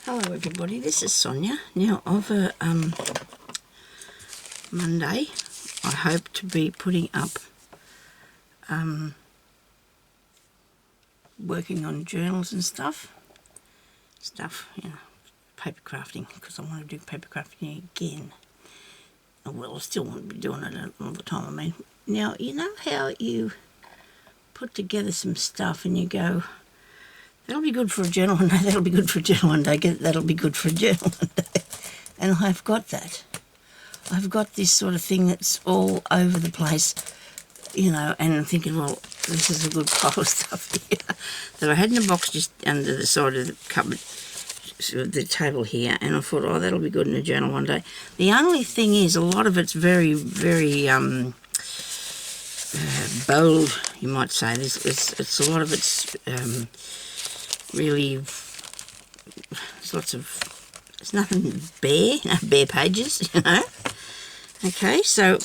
Hello everybody, this is Sonia. Now over Monday I hope to be putting up working on journals and stuff, you know, paper crafting, because I want to do paper crafting again. Well, I still want to be doing it all the time. I mean, now you know how you put together some stuff and you go, that'll be good for a journal one day, that'll be good for a journal one day, that'll be good for a journal one day. And I've got that. I've got this sort of thing that's all over the place, you know, and I'm thinking, well, this is a good pile of stuff here that I had in a box just under the side of the cupboard, the table here, and I thought, oh, that'll be good in a journal one day. The only thing is, a lot of it's very, very bold, you might say. It's a lot of it's really, there's lots of, it's nothing bare, no bare pages, you know. Okay, so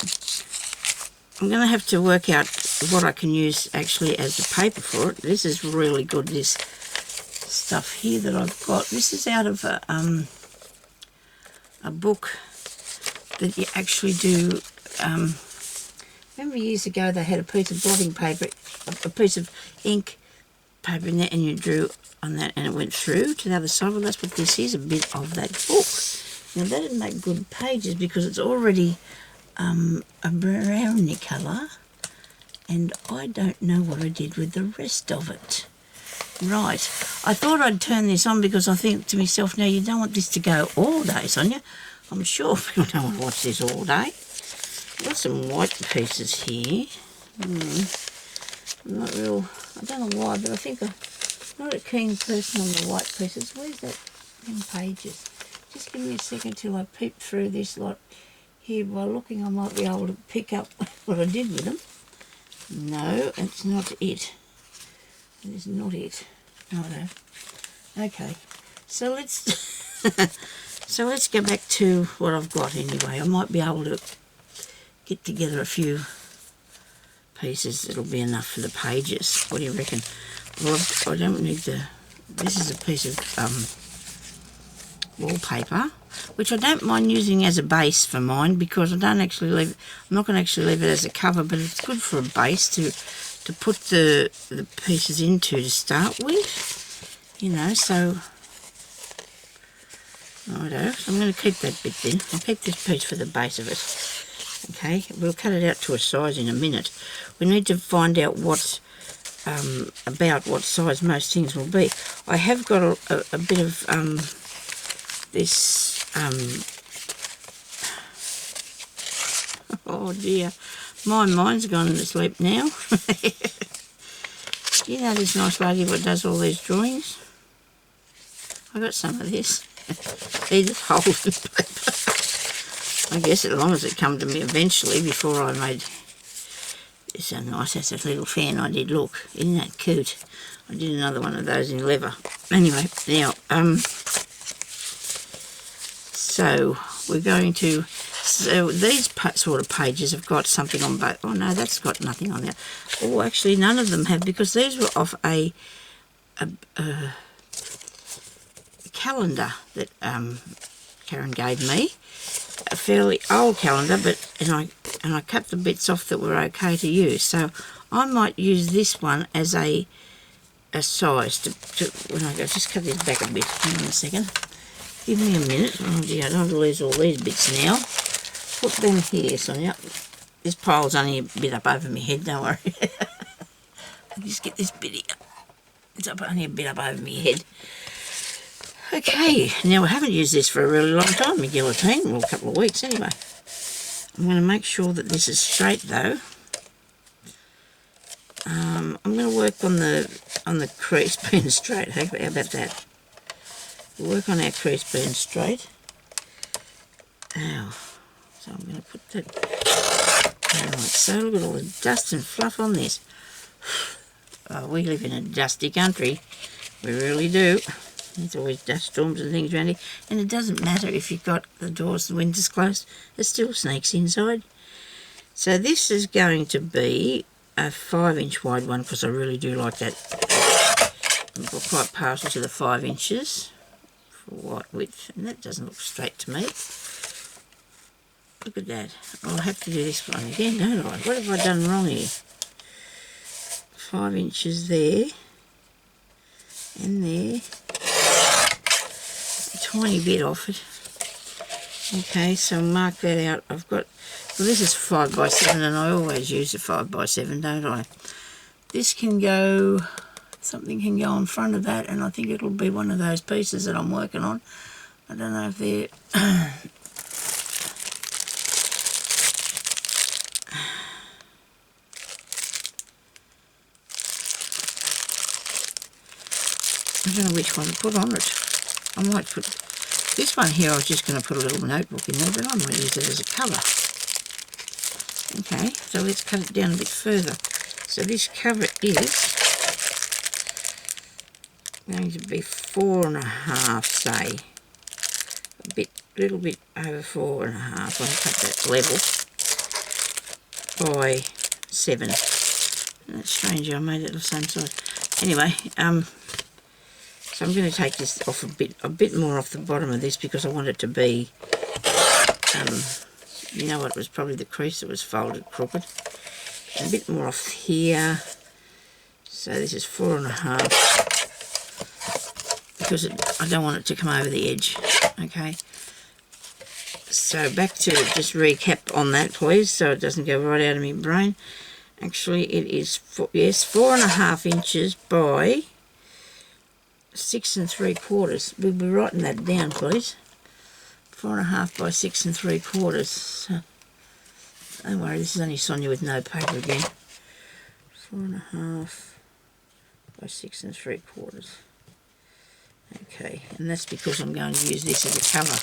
I'm going to have to work out what I can use actually as the paper for it. This is really good, this stuff here that I've got. This is out of a book that you actually do. Remember years ago they had a piece of blotting paper, a piece of ink paper in there, and you drew on that and it went through to the other side. Well, that's what this is, a bit of that book. Now that didn't make good pages because it's already a browny colour, and I don't know what I did with the rest of it. Right, I thought I'd turn this on because I think to myself, now you don't want this to go all day, Sonia. I'm sure people don't want to watch this all day. Got some white pieces here. I'm not real, I don't know why, but I think I'm not a keen person on the white pieces. Where's that in pages? Just give me a second till I peep through this lot here. By looking, I might be able to pick up what I did with them. No, that's not it. That is not it. No. Okay, so let's go back to what I've got anyway. I might be able to get together a few pieces that'll be enough for the pages. What do you reckon? Well, I don't need the, this is a piece of wallpaper, which I don't mind using as a base for mine, because I don't actually leave, I'm not going to actually leave it as a cover, but it's good for a base to put the pieces into to start with, you know. So righto, so I'm going to keep that bit then. I'll keep this piece for the base of it. Okay, we'll cut it out to a size in a minute. We need to find out what about what size most things will be. I have got a bit of this oh dear, my mind's gone to sleep now. You know this nice lady what does all these drawings? I got some of this. Edith Holden paper. I guess as long as it come to me eventually, before I made, it's so nice, that's a little fan I did, look, isn't that cute? I did another one of those in leather. Anyway, now, so we're going to, so these sort of pages have got something on both. Oh no, that's got nothing on there. Oh, actually none of them have, because these were off a calendar that Karen gave me. A fairly old calendar, but and I cut the bits off that were okay to use. So I might use this one as a size to when I go. Just cut this back a bit. Hang on a second. Give me a minute. Oh dear, I don't want to lose all these bits now. Put them here, Sonia. This pile's only a bit up over my head. Don't worry. I'll just get this bit here. It's only a bit up over my head. Okay, now I haven't used this for a really long time, my guillotine, well, a couple of weeks anyway. I'm going to make sure that this is straight though. I'm going to work on the crease being straight. How about that? We'll work on our crease being straight. Ow. So I'm going to put that like so. Look at all the dust and fluff on this. Oh, we live in a dusty country. We really do. There's always dust storms and things around here, and it doesn't matter if you've got the doors and windows closed, there's still snakes inside. So this is going to be a 5-inch wide one, because I really do like that. I'm quite partial to the 5 inches. for white width, and that doesn't look straight to me. Look at that. I'll have to do this one again, don't I? What have I done wrong here? 5 inches there, and there, a tiny bit off it. Okay, so mark that out. I've got, well, this is 5x7, and I always use a 5x7, don't I? This can go, something can go in front of that, and I think it'll be one of those pieces that I'm working on. I don't know if they're I don't know which one to put on it. I might put this one here. I was just going to put a little notebook in there, but I might use it as a cover. Okay, so let's cut it down a bit further. So this cover is going to be 4.5, say, a little bit over 4.5. I'll cut that level by 7. That's strange. I made it the same size. Anyway, so I'm going to take this off a bit more off the bottom of this, because I want it to be, you know what, it was probably the crease that was folded crooked. A bit more off here. So this is 4.5, because I don't want it to come over the edge. Okay. So back to just recap on that, please, so it doesn't go right out of my brain. Actually, it is 4.5 inches by 6 3/4. We'll be writing that down, please. 4.5 by 6 3/4. So, don't worry, this is only Sonia with no paper again. 4.5 by 6 3/4. Okay, and that's because I'm going to use this as a cover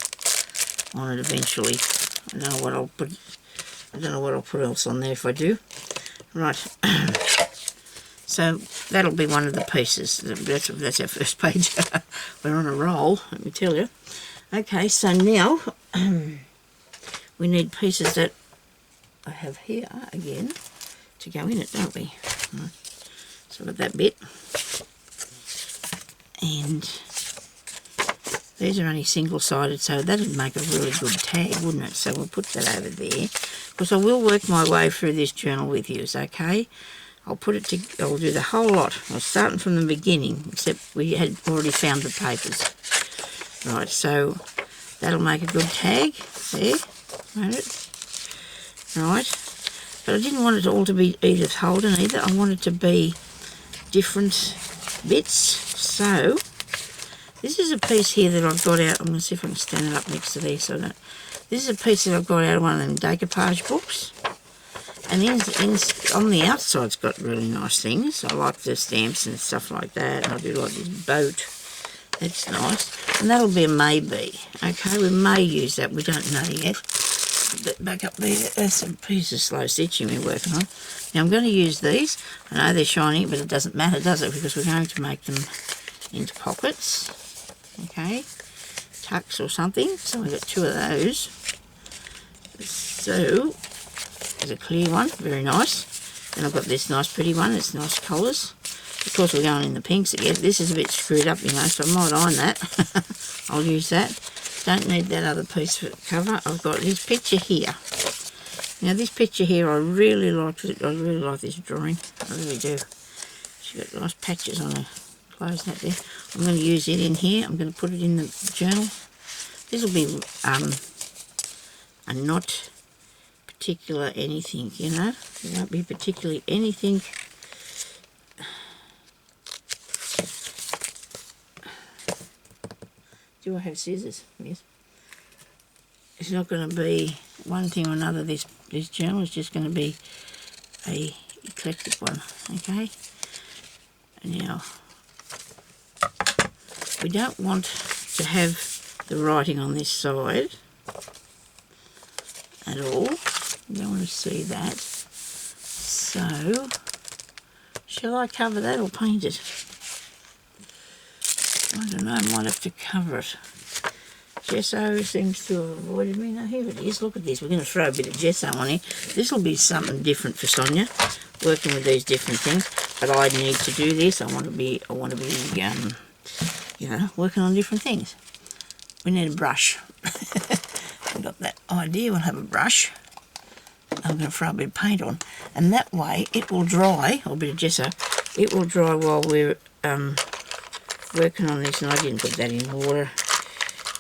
on it eventually. I don't know what I'll put. I don't know what I'll put else on there if I do. Right. So that'll be one of the pieces. That's our first page. We're on a roll, let me tell you. Okay, so now we need pieces that I have here again to go in it, don't we? So with that bit. And these are only single-sided, so that'd make a really good tag, wouldn't it? So we'll put that over there, because I will work my way through this journal with you, okay? I'll do the whole lot. I was starting from the beginning, except we had already found the papers. Right, so that'll make a good tag there. Right, but I didn't want it all to be Edith Holden either. I want it to be different bits. So this is a piece here that I've got out. I'm going to see if I can stand it up next to there. So this is a piece that I've got out of one of them decoupage books. And on the outside, it's got really nice things. I like the stamps and stuff like that. And I do like this boat. That's nice. And that'll be a maybe. Okay, we may use that. We don't know yet. Put that back up there. That's a piece of slow stitching we're working on. Now, I'm going to use these. I know they're shiny, but it doesn't matter, does it? Because we're going to make them into pockets. Okay. Tucks or something. So we've got 2 of those. So there's a clear one, very nice. Then I've got this nice pretty one, it's nice colours. Of course we're going in the pinks again. This is a bit screwed up, you know, so I might iron that. I'll use that. Don't need that other piece for cover. I've got this picture here. Now this picture here, I really like it. I really like this drawing. I really do. She's got nice patches on her clothes that there. I'm going to use it in here. I'm going to put it in the journal. This will be a not particular anything, you know. It won't be particularly anything. Do I have scissors? Yes. It's not going to be one thing or another. This journal is just going to be a eclectic one. Okay. Now we don't want to have the writing on this side at all. I don't want to see that. So, shall I cover that or paint it? I don't know, I might have to cover it. Gesso seems to have avoided me. Now here it is, look at this. We're going to throw a bit of gesso on here. This will be something different for Sonia, working with these different things. But I need to do this. I want to be, you know, working on different things. we need a brush. I've got that idea, we'll have a brush. I'm going to throw a bit of paint on, and that way it will dry, or a bit of gesso, it will dry while we're working on this. And I didn't put that in water.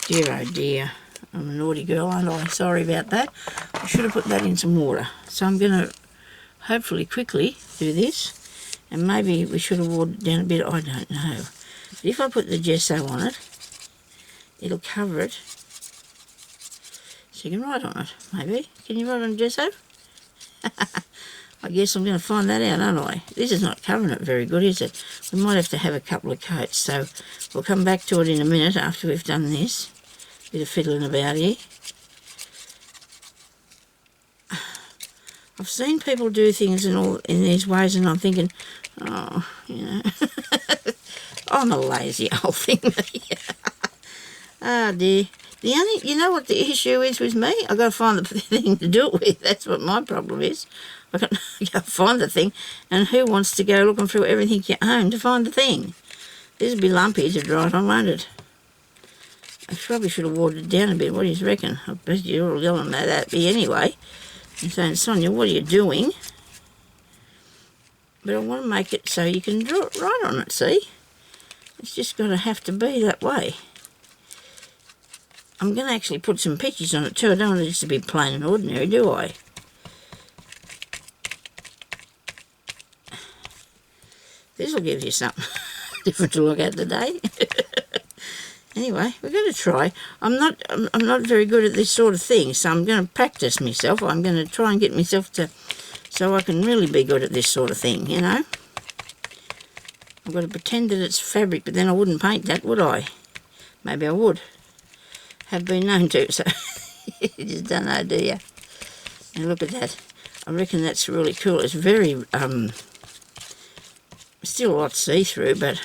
Dear oh dear, I'm a naughty girl, aren't I? Sorry about that. I should have put that in some water. So I'm going to hopefully quickly do this, and maybe we should have watered it down a bit, I don't know. But if I put the gesso on it, it'll cover it. So you can write on it, maybe. Can you write on gesso? I guess I'm going to find that out, aren't I? This is not covering it very good, is it? We might have to have a couple of coats, so we'll come back to it in a minute after we've done this. Bit of fiddling about here. I've seen people do things in these ways, and I'm thinking, oh, you know, I'm a lazy old thing. Ah, dear. You know what the issue is with me? I've got to find the thing to do it with. That's what my problem is. I've got to find the thing, and who wants to go looking through everything you own to find the thing? This will be lumpy to dry it on, won't it? I probably should have watered it down a bit. What do you reckon? I bet you're all yelling at that me anyway. And saying, Sonia, what are you doing? But I want to make it so you can draw it right on it, see? It's just going to have to be that way. I'm going to actually put some pictures on it too. I don't want it just to be plain and ordinary, do I? This will give you something different to look at today. Anyway, we're going to try. I'm not very good at this sort of thing, so I'm going to practice myself. I'm going to try and get myself to, so I can really be good at this sort of thing, you know. I've got to pretend that it's fabric, but then I wouldn't paint that, would I? Maybe I would. Have been known to, so you just don't know, do you? Now look at that. I reckon that's really cool. It's very, still a lot see-through, but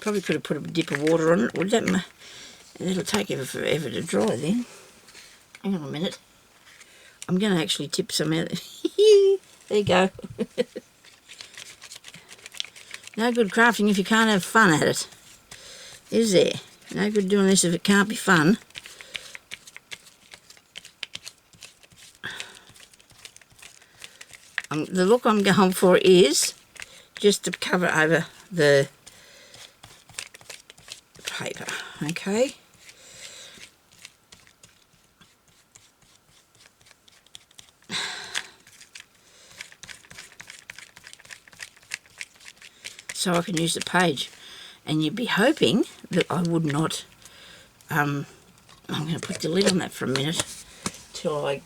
probably could have put a dip of water on it. Would that? It'll take ever forever to dry then. Hang on a minute. I'm going to actually tip some out. There you go. No good crafting if you can't have fun at it. Is there? No good doing this if it can't be fun. The look I'm going for is just to cover over the paper, okay? So I can use the page. And you'd be hoping that I would not, I'm going to put the lid on that for a minute till I,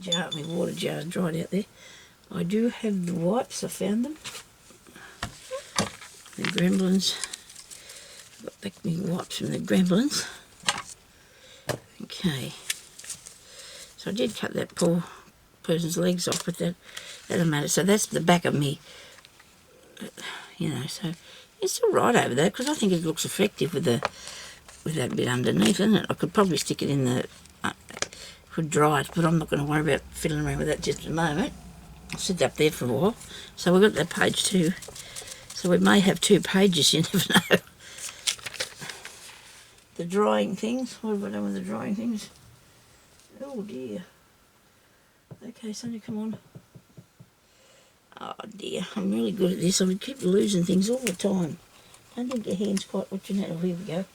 my water jar is dried out there. I do have the wipes, I found them. The Gremlins, I've got back my wipes from the Gremlins. Okay, so I did cut that poor person's legs off, but that doesn't matter. So that's the back of me. You know, so it's still right over there because I think it looks effective with that bit underneath, isn't it? I could probably stick it in the, could dry it, but I'm not going to worry about fiddling around with that just at the moment. I'll sit up there for a while. So we've got that page too. So we may have two pages, you never know. The drying things. What have I done with the drying things? Oh dear. Okay, Sonia, come on. Oh dear, I'm really good at this. I would keep losing things all the time. I don't think your hand's quite watching that. Oh, here we go.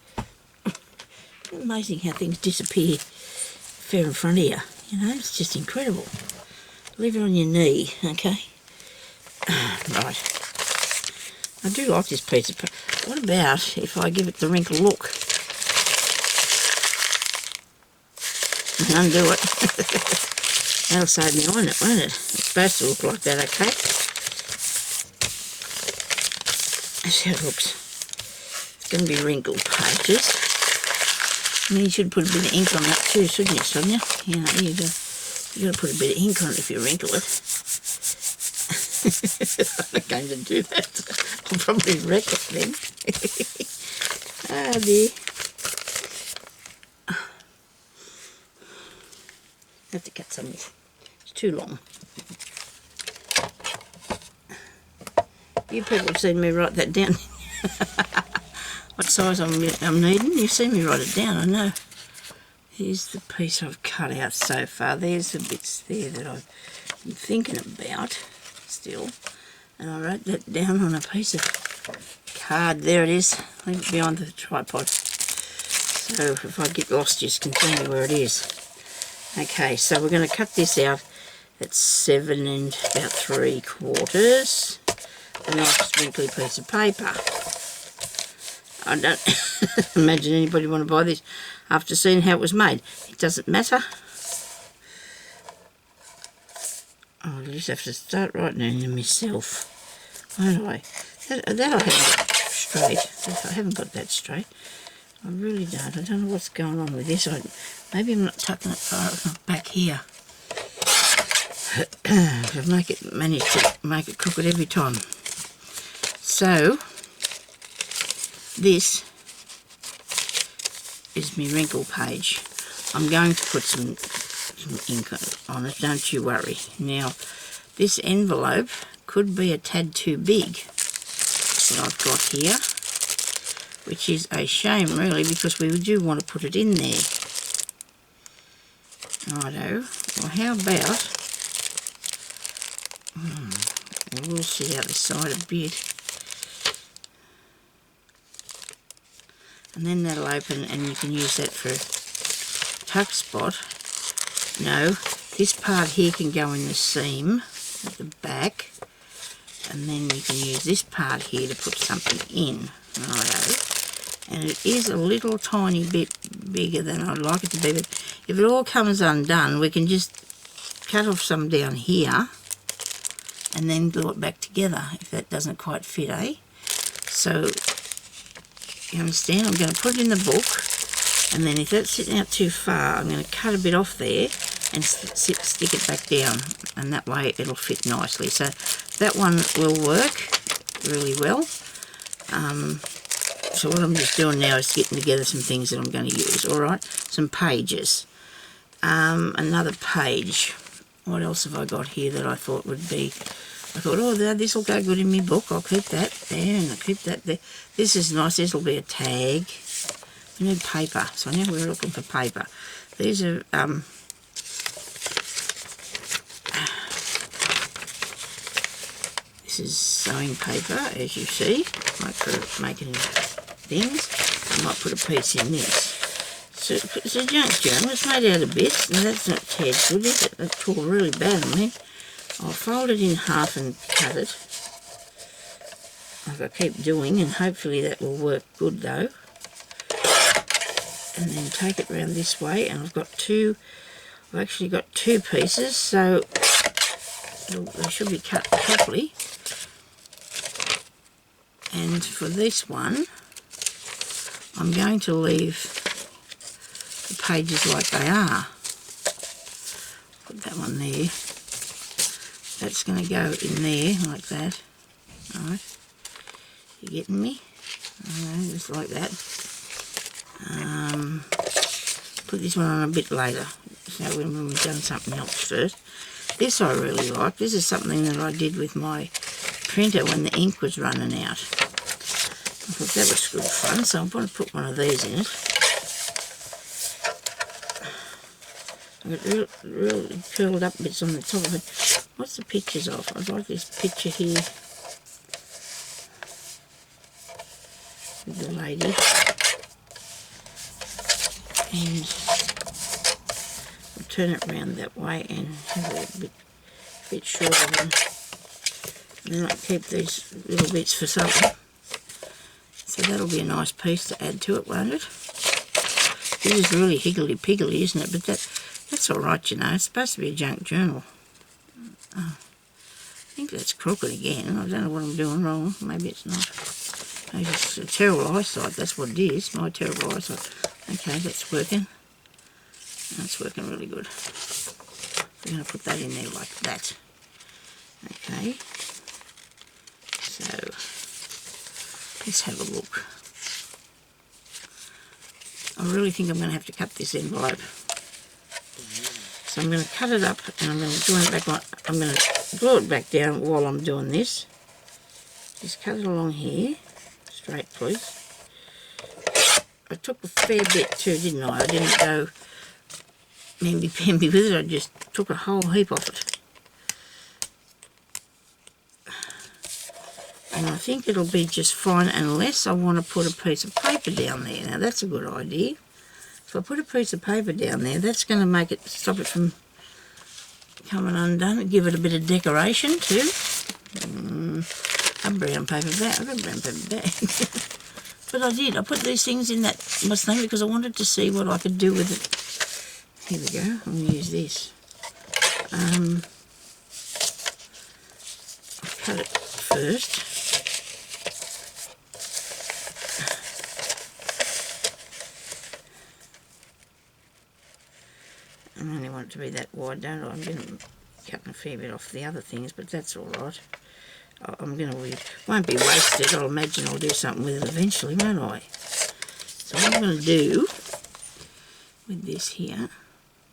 Amazing how things disappear fair in front of you. You know, it's just incredible. Leave it on your knee, okay? Right. I do like this piece of paper. What about if I give it the wrinkle look? And undo it. That'll save me on it, won't it? It's supposed to look like that, okay? That's how it looks. It's going to be wrinkled pages. And then you should put a bit of ink on that too, shouldn't you, Sonia? You know, you've got to put a bit of ink on it if you wrinkle it. I'm not going to do that. I'll probably wreck it then. Oh dear. I have to cut some off. It's too long. You people have seen me write that down. What size I'm needing. You've seen me write it down, I know. Here's the piece I've cut out so far. There's the bits there that I've been thinking about still. And I wrote that down on a piece of card. There it is. Leave it behind the tripod. So if I get lost, you can tell me where it is. Okay, so we're going to cut this out at 7 and about 3/4. A nice wrinkly piece of paper. I don't imagine anybody want to buy this after seeing how it was made. It doesn't matter. I'll just have to start writing it in myself. Won't I? That I haven't got straight. I haven't got that straight. I really don't. I don't know what's going on with this. Maybe I'm not tucking it far enough back here. I manage to make it crooked every time. So, this is my wrinkle page. I'm going to put some ink on it, don't you worry. Now, this envelope could be a tad too big that I've got here, which is a shame really, because we do want to put it in there. Righto. Well, how about we'll sit out the side a bit, and then that'll open and you can use that for a tuck spot. No, this part here can go in the seam at the back, and then you can use this part here to put something in. Righto. And it is a little tiny bit bigger than I'd like it to be, but if it all comes undone, we can just cut off some down here and then glue it back together if that doesn't quite fit, eh? So, you understand? I'm going to put it in the book, and then if that's sitting out too far, I'm going to cut a bit off there and stick it back down, and that way it'll fit nicely. So that one will work really well. So what I'm just doing now is getting together some things that I'm going to use, alright? Some pages. Another page. What else have I got here that I thought would be... I thought, oh, this will go good in my book. I'll keep that there, and I'll keep that there. This is nice. This will be a tag. We need paper. So now we're looking for paper. These are... this is sewing paper, as you see. Like for making things. I might put a piece in this. So it's a junk journal. It's made out of bits, and that's not teared good, is it? That tore really bad on me. I'll fold it in half and cut it, like I keep doing, and hopefully that will work good though. And then take it round this way, and I've actually got two pieces, so they should be cut properly. And for this one, I'm going to leave the pages like they are. Put that one there. That's going to go in there like that. Alright. You getting me? Just like that. Put this one on a bit later. So when we've done something else first. This I really like. This is something that I did with my printer when the ink was running out. I thought that was good fun, so I'm going to put one of these in it. I've got real curled up bits on the top of it. What's the pictures of? I'd like this picture here with the lady. And I'll turn it round that way and have it a bit shorter. And then I'll keep these little bits for something. So that'll be a nice piece to add to it, won't it? This is really higgledy-piggledy, isn't it? But that's alright, you know. It's supposed to be a junk journal. Oh, I think that's crooked again. I don't know what I'm doing wrong. Maybe it's not. Maybe it's a terrible eyesight. That's what it is. My terrible eyesight. Okay, that's working. That's working really good. We're going to put that in there like that. Okay. So, let's have a look. I really think I'm going to have to cut this envelope. So I'm going to cut it up and I'm going to join it back on. I'm going to glue it back down while I'm doing this. Just cut it along here, straight please. I took a fair bit too, didn't I? I didn't go memby-pemby with it, I just took a whole heap off it. And I think it'll be just fine unless I want to put a piece of paper down there. Now that's a good idea. If I put a piece of paper down there, that's going to make it, stop it from coming undone and give it a bit of decoration too. A brown paper bag. I've got a brown paper bag. But I did. I put these things in that thing because I wanted to see what I could do with it. Here we go. I'm going to use this. I'll cut it first. I only want it to be that wide, don't I? I'm going to cut a fair bit off the other things, but that's all right. I'm going to, won't be wasted. I'll imagine I'll do something with it eventually, won't I? So what I'm going to do with this here,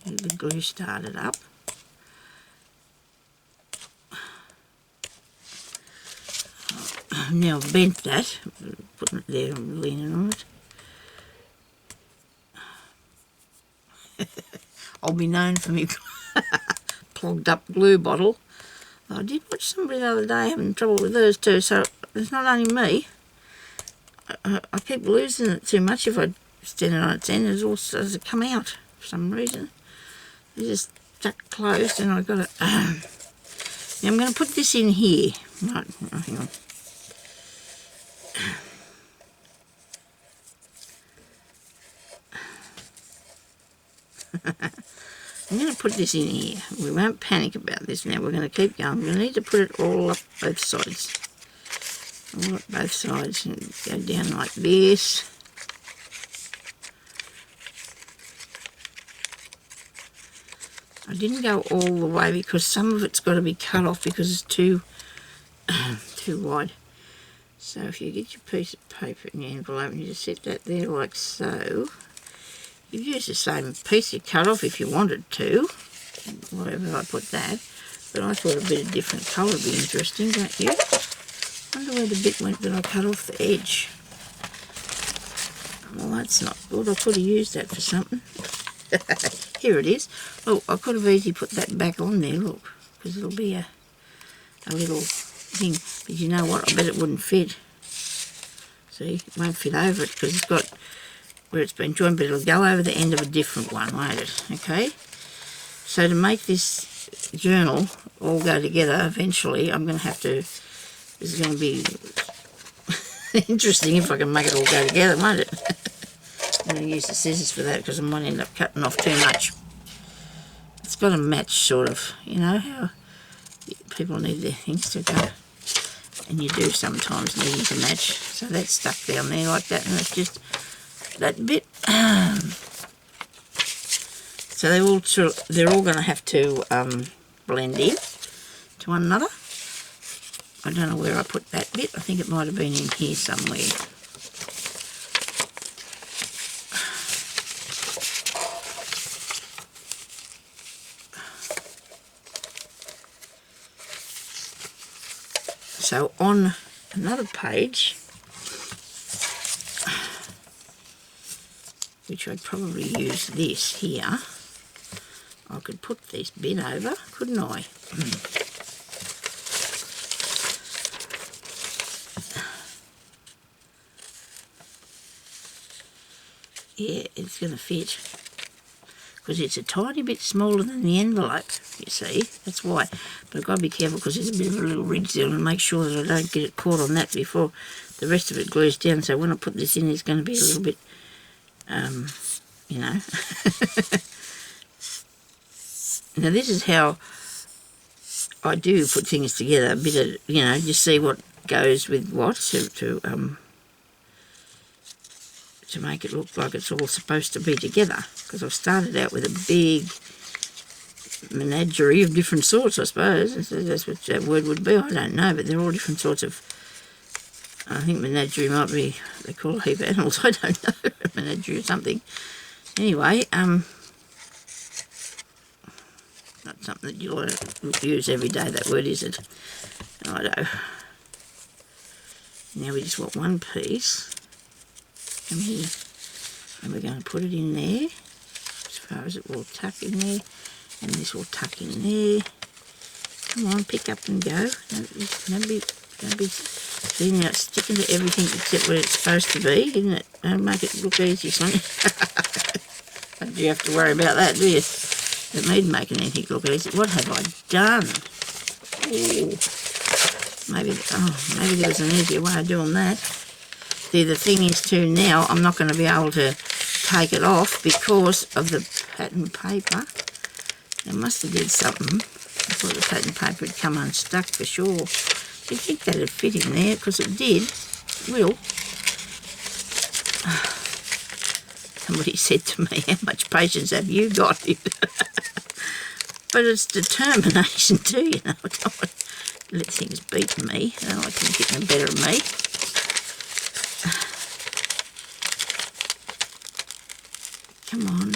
get the glue started up. Now I've bent that, putting it there and leaning on it. I'll be known for me plugged up glue bottle. I did watch somebody the other day having trouble with hers too, so it's not only me. I keep losing it too much if I stand it on its end. It all starts to come out for some reason. It's just stuck closed and I've got it. Now I'm going to put this in here. Right, hang on. I'm going to put this in here. We won't panic about this now. We're going to keep going. We're going to need to put it all up both sides. All up both sides and go down like this. I didn't go all the way because some of it's got to be cut off because it's too wide. So if you get your piece of paper in your envelope and you just set that there like so. You use the same piece you cut off if you wanted to, wherever I put that, but I thought a bit of different colour would be interesting, don't you? I wonder where the bit went that I cut off the edge. Well, that's not good. I could have used that for something. Here it is. Oh, I could have easily put that back on there, look, because it'll be a little thing. But you know what? I bet it wouldn't fit. See, it won't fit over it because it's got where it's been joined, but it'll go over the end of a different one, won't it? Okay. So to make this journal all go together eventually, I'm going to have to, this is going to be interesting if I can make it all go together, won't it? I'm going to use the scissors for that because I might end up cutting off too much. It's got to match sort of, you know, how people need their things to go. And you do sometimes need to match. So that's stuck down there like that, and it's just that bit. So they're all going to have to blend in to one another. I don't know where I put that bit. I think it might have been in here somewhere. So on another page, which I'd probably use this here, I could put this bit over, couldn't I? Yeah, it's going to fit. Because it's a tiny bit smaller than the envelope, you see. That's why. But I've got to be careful because there's a bit of a little ridge there and make sure that I don't get it caught on that before the rest of it glues down. So when I put this in, it's going to be a little bit, you know. Now this is how I do put things together. A bit of, you know, just see what goes with what to make it look like it's all supposed to be together. Because I've started out with a big menagerie of different sorts, I suppose. That's what that word would be. I don't know, but they're all different sorts of... I think menagerie might be... They call a heap of animals. I don't know. Menagerie or something. Anyway, not something that you'll use every day, that word, is it? I don't know. Now we just want one piece. Come here. And we're going to put it in there, as far as it will tuck in there. And this will tuck in there. Come on, pick up and go. Don't be seeing out sticking to everything except where it's supposed to be, isn't it? Don't make it look easy, Sonia. Don't you have to worry about that, do you? Don't need making anything look easy. What have I done? Ooh. Maybe there was an easier way of doing that. See, the thing is too, now I'm not going to be able to take it off because of the pattern paper. It must have did something. I thought the pattern paper had come unstuck for sure. You'd think that would fit in there, because it did. It will. Somebody said to me, how much patience have you got? But it's determination too, you know. I don't want to let things beat me. I don't like things getting the better of me. Come on.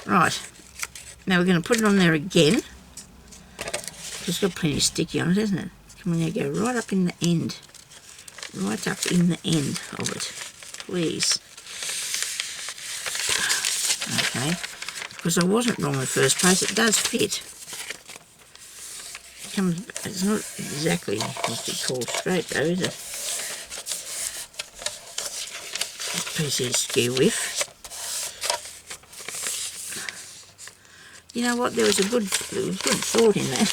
Right, now we're going to put it on there again. It's got plenty of sticky on it, hasn't it? Come on, now go right up in the end. Right up in the end of it, please. Okay, because I wasn't wrong in the first place, it does fit. It's not exactly what you call straight though, is it? This piece here skew with. You know what, there was a good thought in that.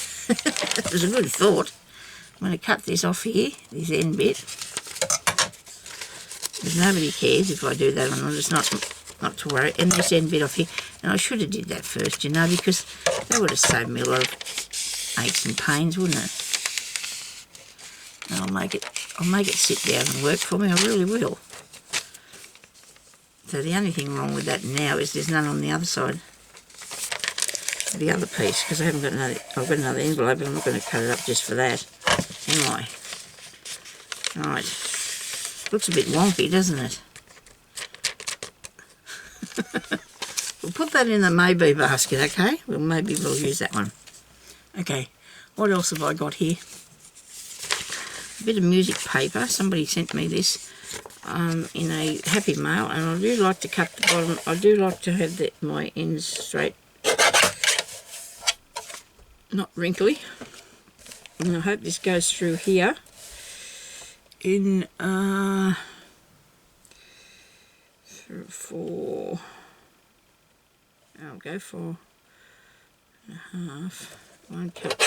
It was a good thought. I'm going to cut this off here, this end bit. Because nobody cares if I do that or not, it's not to worry. And this end bit off here, and I should have did that first, you know, because that would have saved me a lot of aches and pains, wouldn't it? And I'll make it sit down and work for me, I really will. So the only thing wrong with that now is there's none on the other side. The other piece, because I haven't got another, I've got another envelope, but I'm not going to cut it up just for that, am I? Right, looks a bit wonky, doesn't it? We'll put that in the maybe basket, okay? Maybe we'll use that one. Okay, what else have I got here? A bit of music paper. Somebody sent me this in a Happy Mail, and I do like to cut the bottom. I do like to have my ends straight, not wrinkly. And I hope this goes through here in 4. I'll go 4.5. Won't cut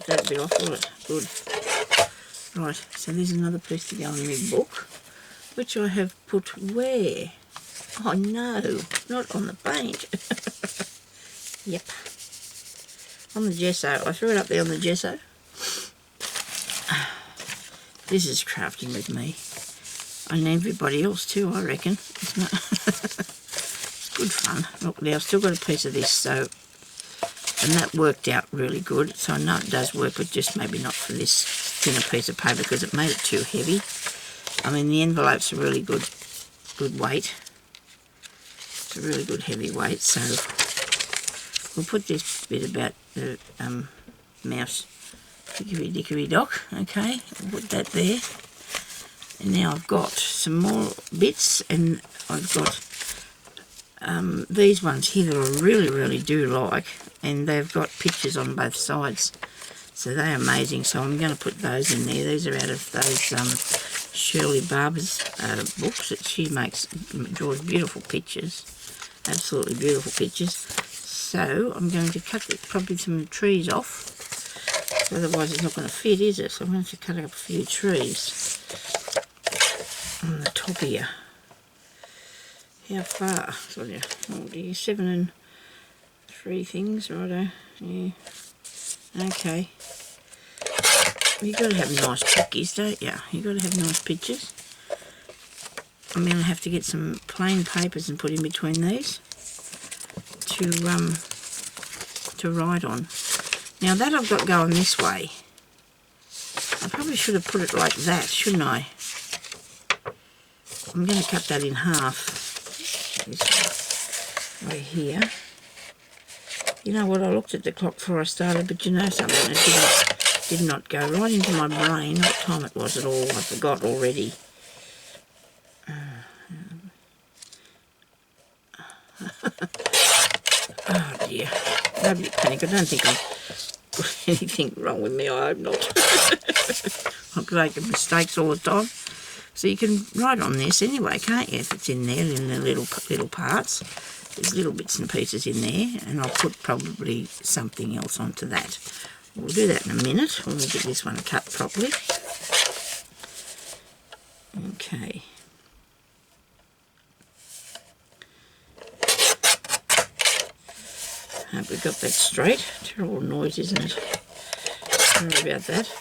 that bit off, will it? Good. Right, so there's another piece to go in my book, which I have put where? Oh no, not on the paint. Yep. On the gesso. I threw it up there on the gesso. This is crafting with me. And everybody else too, I reckon. It's not it's good fun. Look, now I've still got a piece of this, so, and that worked out really good. So I know it does work, but just maybe not for this thinner piece of paper because it made it too heavy. I mean, the envelope's a really good weight. It's a really good heavy weight, so we'll put this bit about the mouse dickory dock. Okay, we'll put that there. And now I've got some more bits, and I've got these ones here that I really do like, and they've got pictures on both sides, so they're amazing. So I'm going to put those in there. These are out of those Shirley Barber's books that she draws beautiful pictures, absolutely beautiful pictures. So I'm going to cut probably some trees off, otherwise it's not going to fit, is it? So I'm going to cut up a few trees on the top here. How far? Sorry. Oh dear, 7 and 3 things, righto. Yeah. Okay. You've got to have nice pickies, don't you? You've got to have nice pictures. I'm going to have to get some plain papers and put in between these to write on. Now that I've got going this way, I probably should have put it like that, shouldn't I? I'm going to cut that in half, this right here. You know what, I looked at the clock before I started, but you know something, it did not go right into my brain what time it was at all. I forgot already. Oh dear. Nobody panic. I don't think I've got anything wrong with me. I hope not. I'm making mistakes all the time. So you can write on this anyway, can't you? If it's in there, in the little parts. There's little bits and pieces in there, and I'll put probably something else onto that. We'll do that in a minute when we get this one cut properly. Okay. Hope we got that straight. Terrible noise, isn't it? Sorry about that.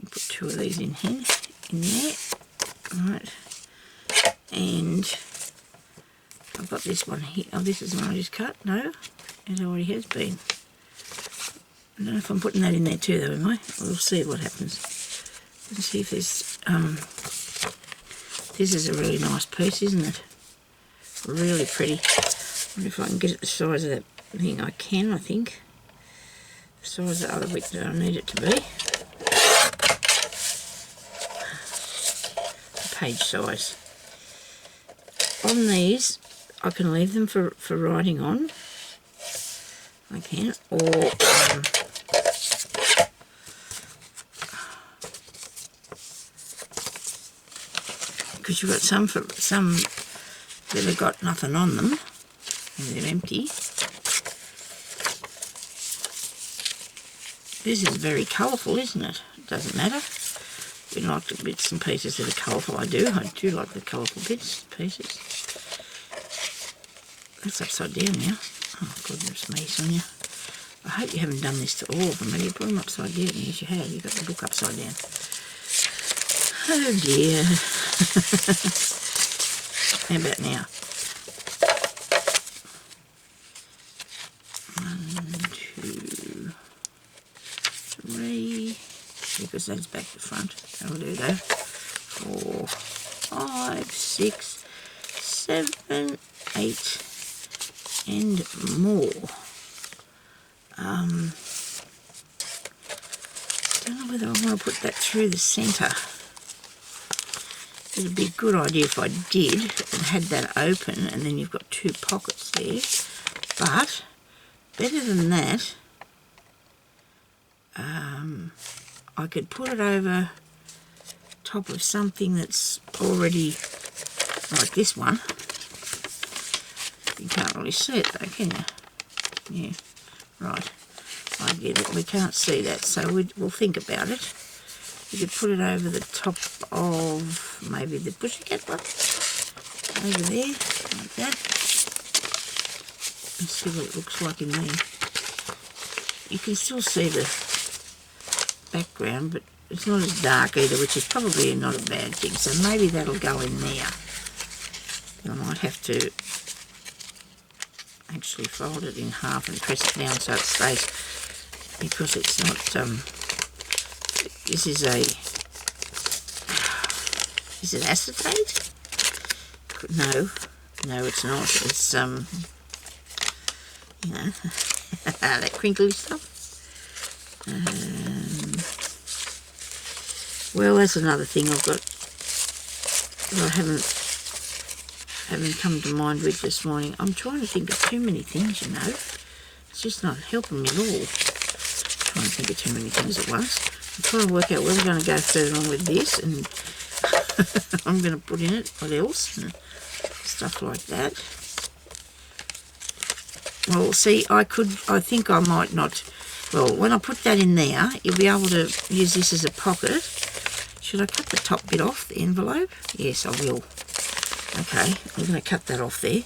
Put two of these in here, in there. Right. And I've got this one here. Oh, this is the one I just cut. No, it already has been. I don't know if I'm putting that in there too, though, am I? We'll see what happens. Let's see if there's. This is a really nice piece, isn't it? Really pretty. I wonder if I can get it the size of that thing. I can, I think. The size of the other bit that I need it to be. The page size. On these, I can leave them for writing on. I can, or because you've got some that have got nothing on them and they're empty. This is very colourful, isn't it? It doesn't matter. We like the bits and pieces that are colourful. I do like the colourful bits and pieces. That's upside down now. Oh goodness me, Sonia. I hope you haven't done this to all of them. Have you put them upside down? Yes, you have. You've got the book upside down. Oh dear. How about now? 1, 2, 3. Because that's back to front. That'll do that. 4, 5, 6, 7, 8, and more. Don't know whether I want to put that through the centre. It would be a good idea if I did and had that open, and then you've got two pockets there. But better than that, I could put it over top of something that's already like this one. You can't really see it though, can you? Yeah, right. I get it. We can't see that, so we'll think about it. You could put it over the top of maybe the pussycat one. Over there, like that. Let's see what it looks like in there. You can still see the background, but it's not as dark either, which is probably not a bad thing. So maybe that'll go in there. I might have to actually fold it in half and press it down so it stays, because it's not, this is it acetate? No, it's not. It's, you know, that crinkly stuff. Well, that's another thing I've got that I haven't come to mind with this morning. I'm trying to think of too many things, you know. It's just not helping me at all. Trying to think of too many things at once. I'm trying to work out where we're going to go further on with this, and I'm going to put in it what else and stuff like that. Well, see, I think I might not. Well, when I put that in there, you'll be able to use this as a pocket. Should I cut the top bit off the envelope? Yes, I will. Okay, I'm going to cut that off there.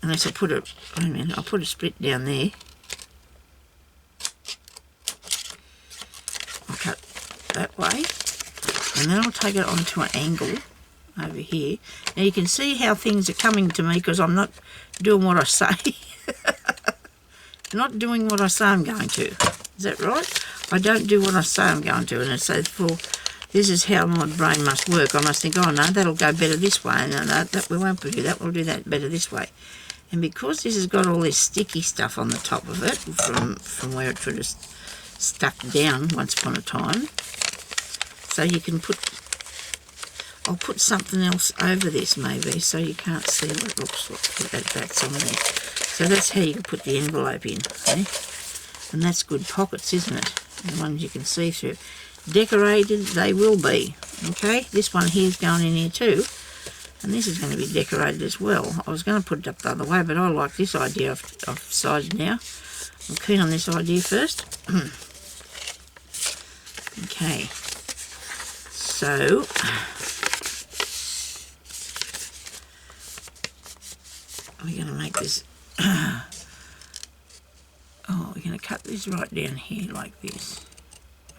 Unless I put it, wait a minute, I'll put a split down there. I'll cut that way. And then I'll take it onto an angle over here. Now you can see how things are coming to me because I'm not doing what I say. Not doing what I say I'm going to. Is that right? I don't do what I say I'm going to. And so for this is how my brain must work. I must think, oh no, that'll go better this way, and no, that we won't do that, we'll do that better this way. And because this has got all this sticky stuff on the top of it, from where it should have stuck down once upon a time, so you can put, I'll put something else over this maybe, so you can't see what it looks like, that's on there. So that's how you can put the envelope in, eh? And that's good pockets, isn't it? The ones you can see through. Decorated they will be, okay? This one here's going in here too, and this is going to be decorated as well. I was going to put it up the other way, but I like this idea I've decided now. I'm keen on this idea first. Okay, so we're going to make this, oh, we're going to cut this right down here like this,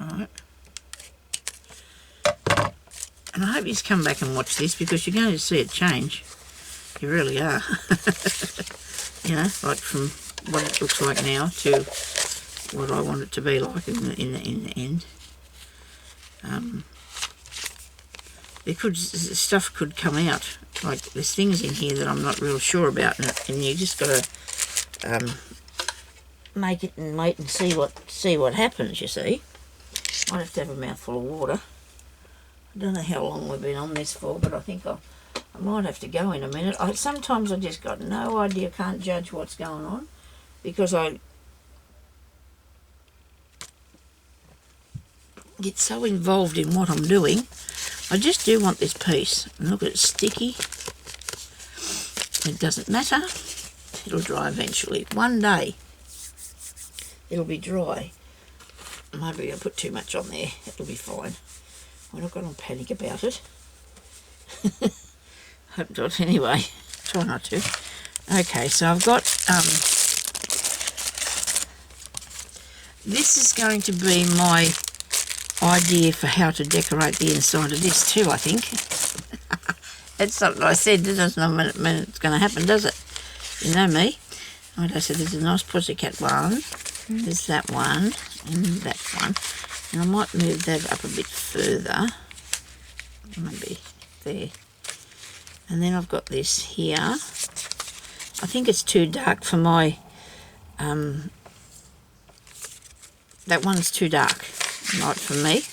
alright? And I hope you come back and watch this, because you're going to see it change. You really are. You know, like from what it looks like now to what I want it to be like in the end. Stuff could come out, like there's things in here that I'm not real sure about, and you just got to make it and wait and see what happens. You see, might have to have a mouthful of water. I don't know how long we've been on this for, but I think I might have to go in a minute. Sometimes I just got no idea, can't judge what's going on, because I get so involved in what I'm doing. I just do want this piece. And look, it's sticky. It doesn't matter. It'll dry eventually. One day it'll be dry. Maybe I'll put too much on there. It'll be fine. We're not going to panic about it. Hope not anyway. Try not to. Okay, so I've got this is going to be my idea for how to decorate the inside of this too, I think. It's something I said, it doesn't mean it's going to happen, does it? You know me. Like I said, there's a nice pussycat one, there's that one, and that one. And I might move that up a bit further, maybe there. And then I've got this here. I think it's too dark for my, that one's too dark. Not for me.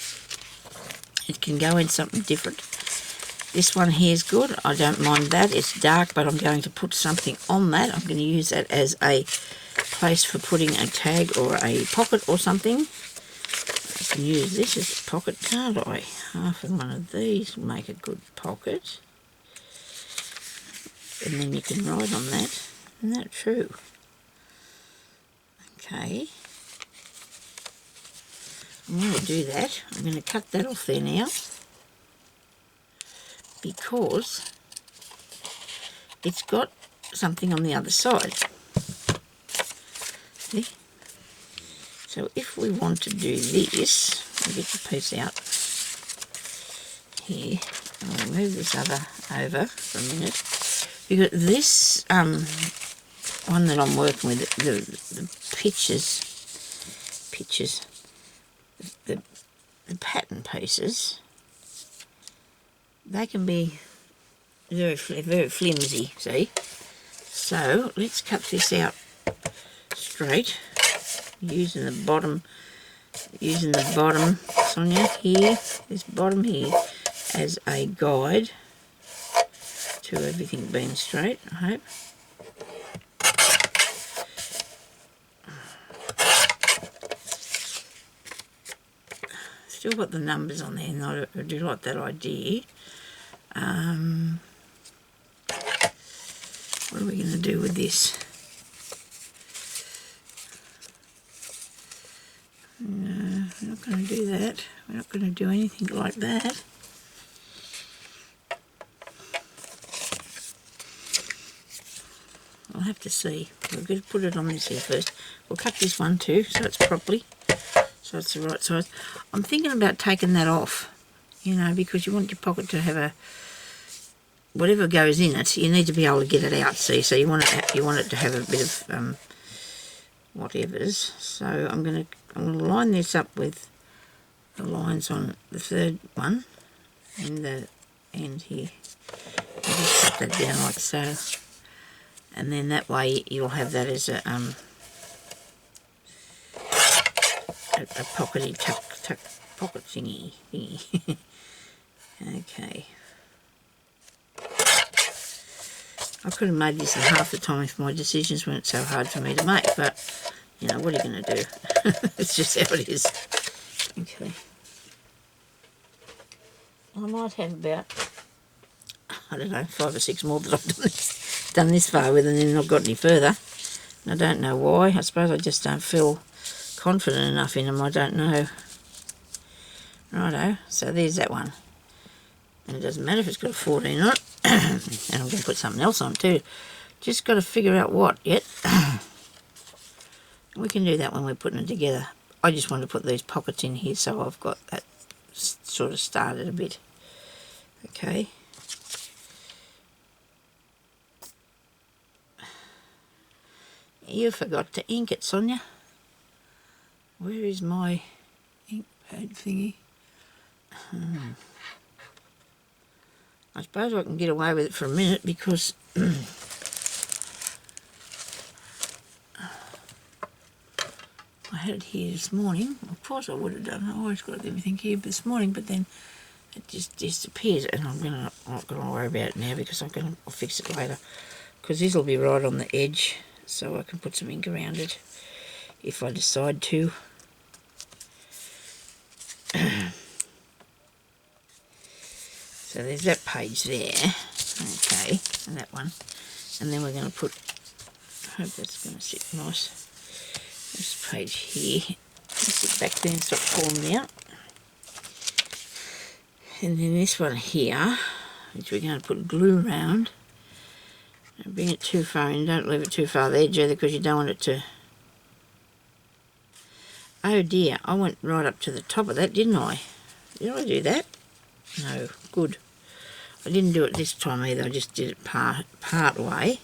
It can go in something different. This one here is good. I don't mind that. It's dark, but I'm going to put something on that. I'm going to use that as a place for putting a tag or a pocket or something. I can use this as a pocket, can't I? Half of one of these will make a good pocket. And then you can write on that. Isn't that true? Okay. I'm going to do that. I'm going to cut that off there now, because it's got something on the other side. See? So if we want to do this, I'll get the piece out here. I'll move this other over for a minute, because this one that I'm working with, the pictures, the pattern pieces, they can be very flimsy, see? So let's cut this out straight, using the bottom, Sonia, here, this bottom here, as a guide to everything being straight, I hope. Still got the numbers on there, and I do like that idea. What are we going to do with this? No, we're not going to do that. We're not going to do anything like that. I'll have to see. We're going to put it on this here first. We'll cut this one too, so it's properly. So it's the right size. I'm thinking about taking that off, you know, because you want your pocket to have whatever goes in it, you need to be able to get it out, see, so you want it to have a bit of whatever's. So I'm going to line this up with the lines on the third one and the end here. You just put that down like so, and then that way you'll have that as a pockety tuck pocket thingy. Okay. I could have made this in half the time if my decisions weren't so hard for me to make, but you know, what are you going to do? It's just how it is. Okay. I might have about, I don't know, 5 or 6 more that I've done this far with, and then not got any further. And I don't know why. I suppose I just don't feel confident enough in them. I don't know. Righto. So there's that one. And it doesn't matter if it's got a 14 on it. And I'm going to put something else on too. Just got to figure out what yet. We can do that when we're putting it together. I just want to put these pockets in here so I've got that sort of started a bit. Okay. You forgot to ink it, Sonia. Where is my ink pad thingy? I suppose I can get away with it for a minute because I had it here this morning. Of course I would have done. I always got everything here this morning, but then it just disappears, and I'm not going to worry about it now because I'll fix it later. Because this will be right on the edge, so I can put some ink around it if I decide to. So there's that page there, okay, and that one. And then we're going to put, I hope that's going to sit nice. This page here, sit back there and stop pulling me out. And then this one here, which we're going to put glue around. Don't bring it too far in, don't leave it too far the edge either because you don't want it to... Oh dear, I went right up to the top of that, didn't I? Did I do that? No, good. I didn't do it this time either, I just did it part way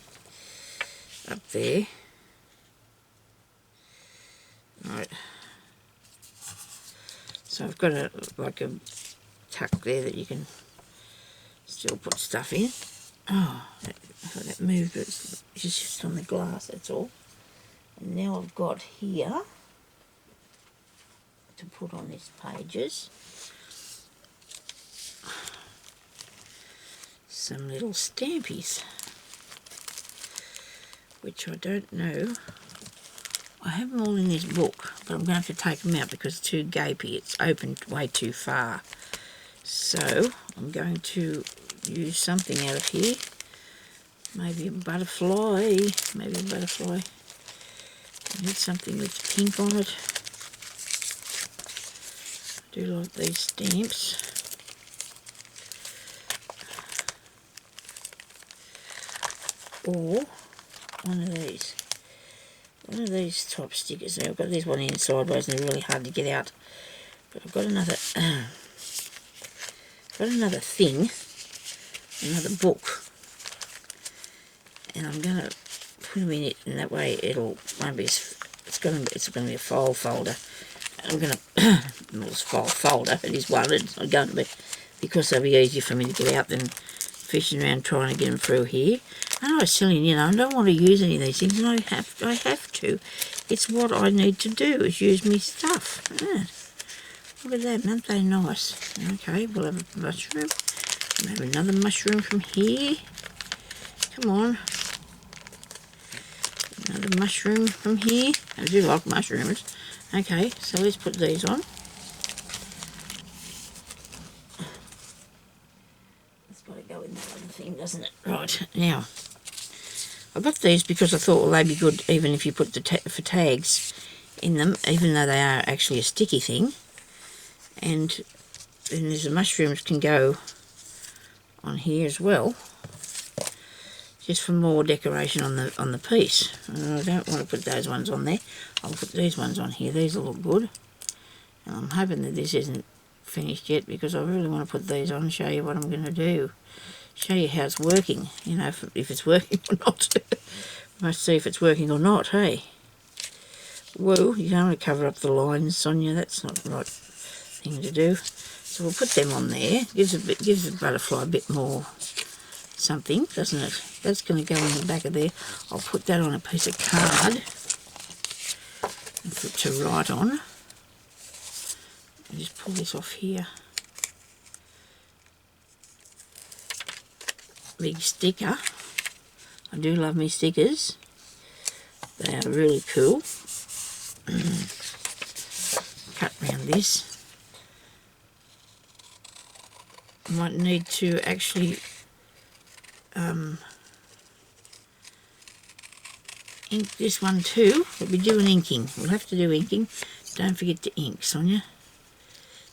up there. Right. So I've got like a tuck there that you can still put stuff in. Oh, that moved, but it's just on the glass, that's all. And now I've got here to put on these pages some little stampies, which I don't know. I have them all in this book, but I'm going to have to take them out because it's too gapey. It's opened way too far. So I'm going to use something out of here. Maybe a butterfly. Maybe a butterfly. I need something with pink on it. I do like these stamps. Or one of these. One of these type stickers there. I've got this one in sideways and they're really hard to get out. But I've got another thing, another book, and I'm going to put them in it, and that way it's going to be a file folder. I'm going to well, it's a file folder. It is one. It's not going to be, because they'll be easier for me to get out than fishing around trying to get them through here. I know it's silly, you know, I don't want to use any of these things, and I have to. It's what I need to do, is use me stuff. Yeah. Look at that, aren't they nice? Okay, we'll have a mushroom. We'll have another mushroom from here. Come on. Another mushroom from here. I do like mushrooms. Okay, so let's put these on. That's got to go in that other thing, doesn't it? Right, now, I got these because I thought, well, they'd be good even if you put the for tags in them, even though they are actually a sticky thing. And then there's the mushrooms can go on here as well, just for more decoration on the piece. And I don't want to put those ones on there. I'll put these ones on here. These will look good. And I'm hoping that this isn't finished yet because I really want to put these on and show you what I'm going to do. Show you how it's working, you know, if it's working or not. We must see if it's working or not, hey? Whoa, you don't want to cover up the lines, Sonia, that's not right. thing to do. So we'll put them on there. Gives the butterfly a bit more something, doesn't it? That's going to go in the back of there. I'll put that on a piece of card and put to write on. I'll just pull this off here. Big sticker. I do love me stickers. They are really cool. Cut round this. I might need to actually ink this one too. We'll be doing inking. We'll have to do inking. Don't forget to ink, Sonia.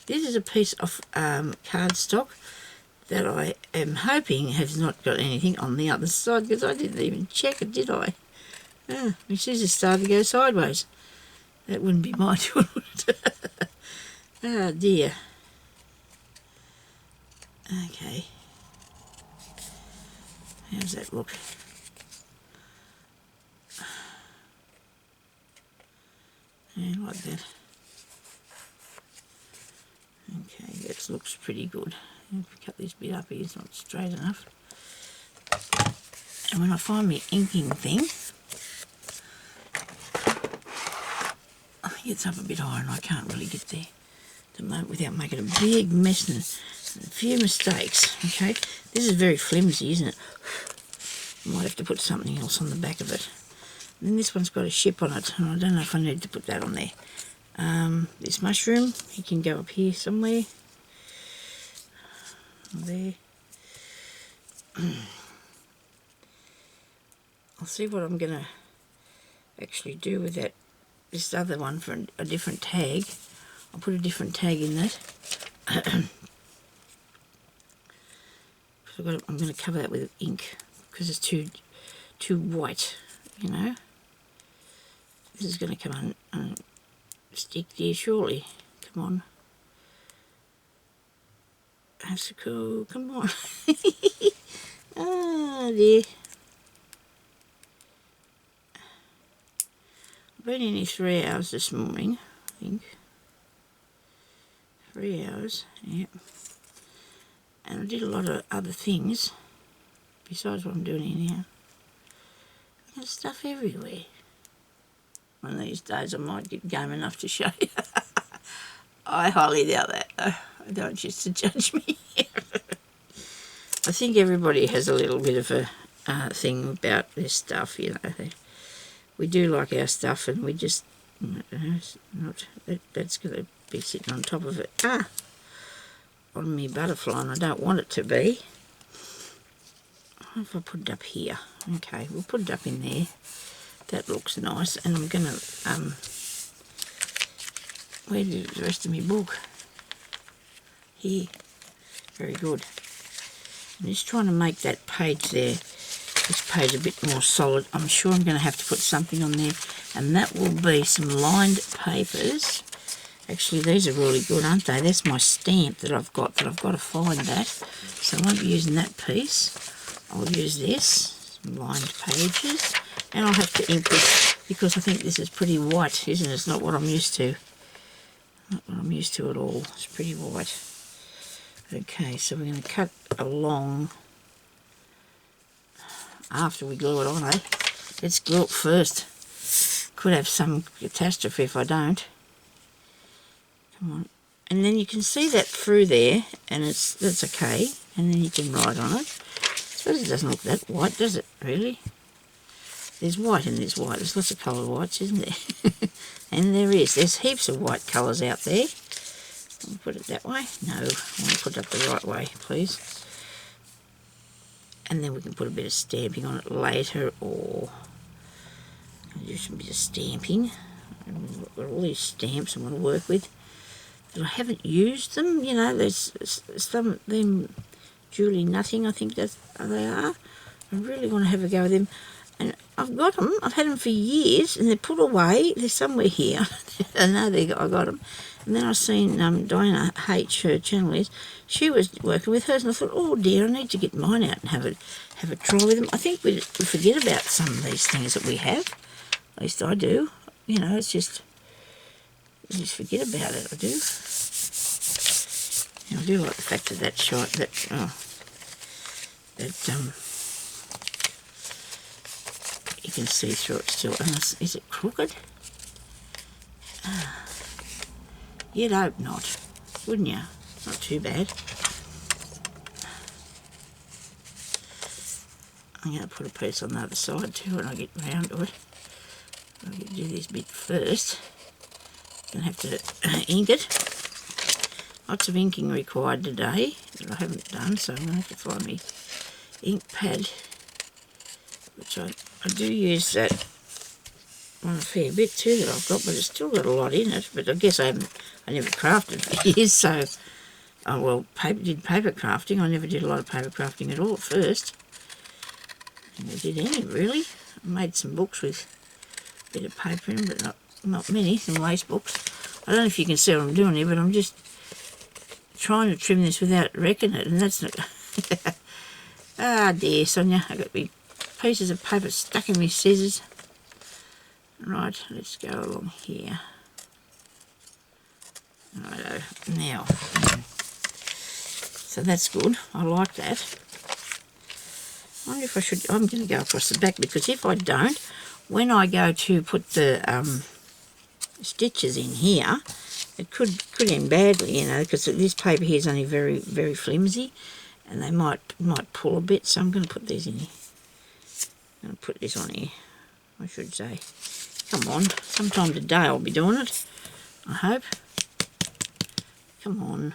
This is a piece of cardstock that I am hoping has not got anything on the other side, because I didn't even check it, did I? Ah, my scissors started to go sideways. That wouldn't be my doing, would it? Oh dear. Okay. How's that look? Yeah, like that. Okay, that looks pretty good. Cut this bit up here, it's not straight enough. And when I find my inking thing, I think it's up a bit higher and I can't really get there at the moment without making a big mess and a few mistakes. Okay, this is very flimsy, isn't it? I might have to put something else on the back of it. And then this one's got a ship on it, and I don't know if I need to put that on there. This mushroom, he can go up here somewhere. There. I'll see what I'm going to actually do with that. This other one for a different tag. I'll put a different tag in that. I'm going to cover that with ink because it's too white, you know. This is going to come on and stick there surely. Come on. That's so cool. Come on. Ah, dear. I've been in here 3 hours this morning, I think. 3 hours, yep. And I did a lot of other things besides what I'm doing here now. There's stuff everywhere. One of these days I might get game enough to show you. I highly doubt that, though. I don't want you to judge me. I think everybody has a little bit of a thing about this stuff, you know. We do like our stuff, and we just, that's going to be sitting on top of it. On me butterfly, and I don't want it to be. What if I put it up here? Okay, we'll put it up in there. That looks nice, and I'm going to, where did the rest of my book? Here. Very good. I'm just trying to make that page there, this page a bit more solid. I'm sure I'm going to have to put something on there, and that will be some lined papers. Actually, these are really good, aren't they? That's my stamp that I've got to find that. So I won't be using that piece. I'll use this, some lined pages, and I'll have to ink this because I think this is pretty white, isn't it? It's not what I'm used to. Not what I'm used to at all. It's pretty white. Okay, so we're going to cut along after we glue it on, eh? Let's glue it first. Could have some catastrophe if I don't. Come on. And then you can see that through there, and that's okay. And then you can write on it. I suppose it doesn't look that white, does it, really? There's white and there's white. There's lots of coloured whites, isn't there? And there is. There's heaps of white colours out there. I'll put it that way. No, I want to put it up the right way, please. And then we can put a bit of stamping on it later, or do some bit of stamping. I've got all these stamps I want to work with. But I haven't used them, you know. There's some of them Julie Nutting, I think they are. I really want to have a go with them. And I've got them. I've had them for years, and they're put away. They're somewhere here. I know I got them. And then I seen Diana H, her channel is, she was working with hers, and I thought, oh dear, I need to get mine out and have a try with them. I think we forget about some of these things that we have. At least I do. You know, it's just, I just forget about it, I do. I do like the fact that you can see through it still. Is it crooked? You'd hope not, wouldn't you? Not too bad. I'm going to put a piece on the other side too when I get round to it. I'll do this bit first. I'm going to have to ink it. Lots of inking required today that I haven't done, so I'm going to have to find my ink pad, which I do use that on a fair bit too that I've got, but it's still got a lot in it. But I guess I never crafted for years, so did paper crafting. I never did a lot of paper crafting at all at first. I never did any really. I made some books with a bit of paper in, but not many. Some lace books. I don't know if you can see what I'm doing here, but I'm just trying to trim this without wrecking it, and that's not. Ah dear, Sonia, I've got my pieces of paper stuck in my scissors. Right, let's go along here. Righto, now. So that's good. I like that. I wonder if I should. I'm going to go across the back, because if I don't, when I go to put the stitches in here, it could end badly, you know, because this paper here is only very, very flimsy, and they might pull a bit. So I'm going to put these in here. I'm going to put this on here, I should say. Come on, sometime today I'll be doing it, I hope. Come on.